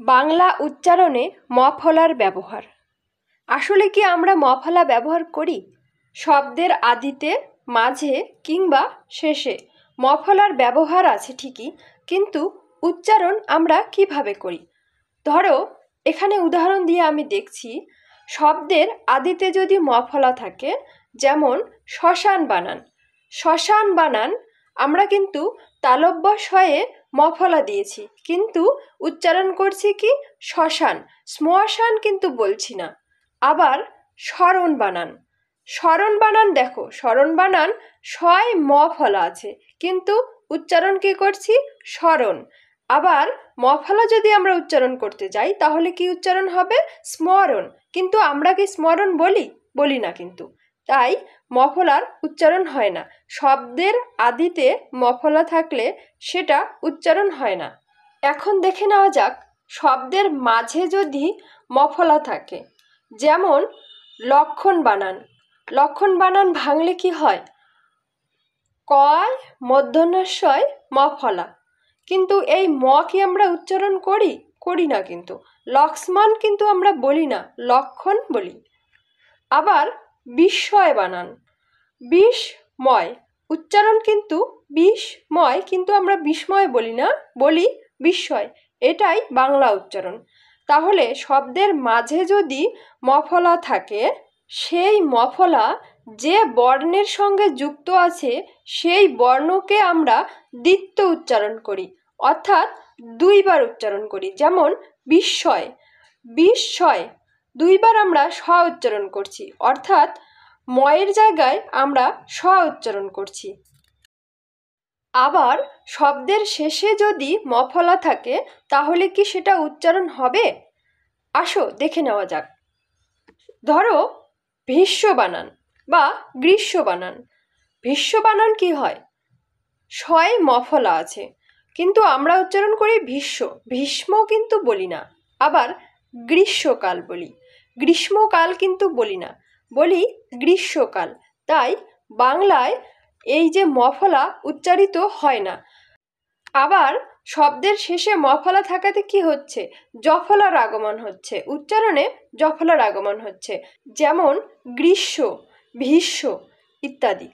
বাংলা উচ্চারণে ম ফলার ব্যবহার। আসলে কি আমরা ম ফলা ব্যবহার করি? শব্দের আদিতে, মাঝে কিংবা শেষে ম ফলার ব্যবহার আছে ঠিকই, কিন্তু উচ্চারণ আমরা কিভাবে করি? ধরো, এখানে উদাহরণ দিয়ে আমি দেখছি, শব্দের আদিতে যদি ম ফলা থাকে, যেমন শ্মশান বানান। শ্মশান বানান আমরা কিন্তু তালব্য শয়ে ম ফলা দিয়েছি, কিন্তু উচ্চারণ করছি কি শ্মশান, শ্মশান কিন্তু বলছি না। আবার স্মরণ বানান, স্মরণ বানান দেখো, স্মরণ বানান শয় ম ফলা আছে, কিন্তু উচ্চারণ কি করছি স্মরণ। আবার ম ফলা যদি আমরা উচ্চারণ করতে যাই তাহলে কি উচ্চারণ হবে স্মরণ, কিন্তু আমরা কি স্মরণ বলি? বলি না কিন্তু। তাই ম ফলার উচ্চারণ হয় না। শব্দের আদিতে ম ফলা থাকলে সেটা উচ্চারণ হয় না। এখন দেখে নেওয়া যাক শব্দের মাঝে যদি ম ফলা থাকে, যেমন লক্ষণ বানান। লক্ষণ বানান ভাঙলে কি হয়? কয় মূর্ধন্যস্বয় ম ফলা, কিন্তু এই ম কি আমরা উচ্চারণ করি? করি না কিন্তু। লক্ষ্মণ কিন্তু আমরা বলি না, লক্ষণ বলি। আবার বিস্ময় বানান, বিস্ময় উচ্চারণ কিন্তু বিস্ময়, কিন্তু আমরা বিস্ময় বলি না, বলি বিস্ময়। এটাই বাংলা উচ্চারণ। তাহলে শব্দের মাঝে যদি ম ফলা থাকে, সেই ম ফলা যে বর্ণের সঙ্গে যুক্ত আছে সেই বর্ণকে আমরা দ্বিত্ব উচ্চারণ করি, অর্থাৎ দুইবার উচ্চারণ করি। যেমন বিস্ময়, বিস্ময় দুইবার আমরা স উচ্চারণ করছি, অর্থাৎ ময়ের জায়গায় আমরা স উচ্চারণ করছি। আবার শব্দের শেষে যদি ম ফলা থাকে তাহলে কি সেটা উচ্চারণ হবে? আসো দেখে নেওয়া যাক। ধরো ভীষ্ম বানান বা গ্রীষ্ম বানান। ভীষ্ম বানান কি হয়? শয়ে ম ফলা আছে, কিন্তু আমরা উচ্চারণ করি ভীষ্ম, ভীষ্ম কিন্তু বলি না। আবার গ্রীষ্মকাল বলি, গ্রীষ্মকাল কিন্তু বলি না, বলি গ্রীষ্মকাল। তাই বাংলায় এই যে ম ফলা উচ্চারিত হয় না। আবার শব্দের শেষে ম ফলা থাকাতে কি হচ্ছে? জ ফলার আগমন হচ্ছে, উচ্চারণে জ ফলার আগমন হচ্ছে। যেমন গ্রীষ্ম, ভীষ্ম ইত্যাদি।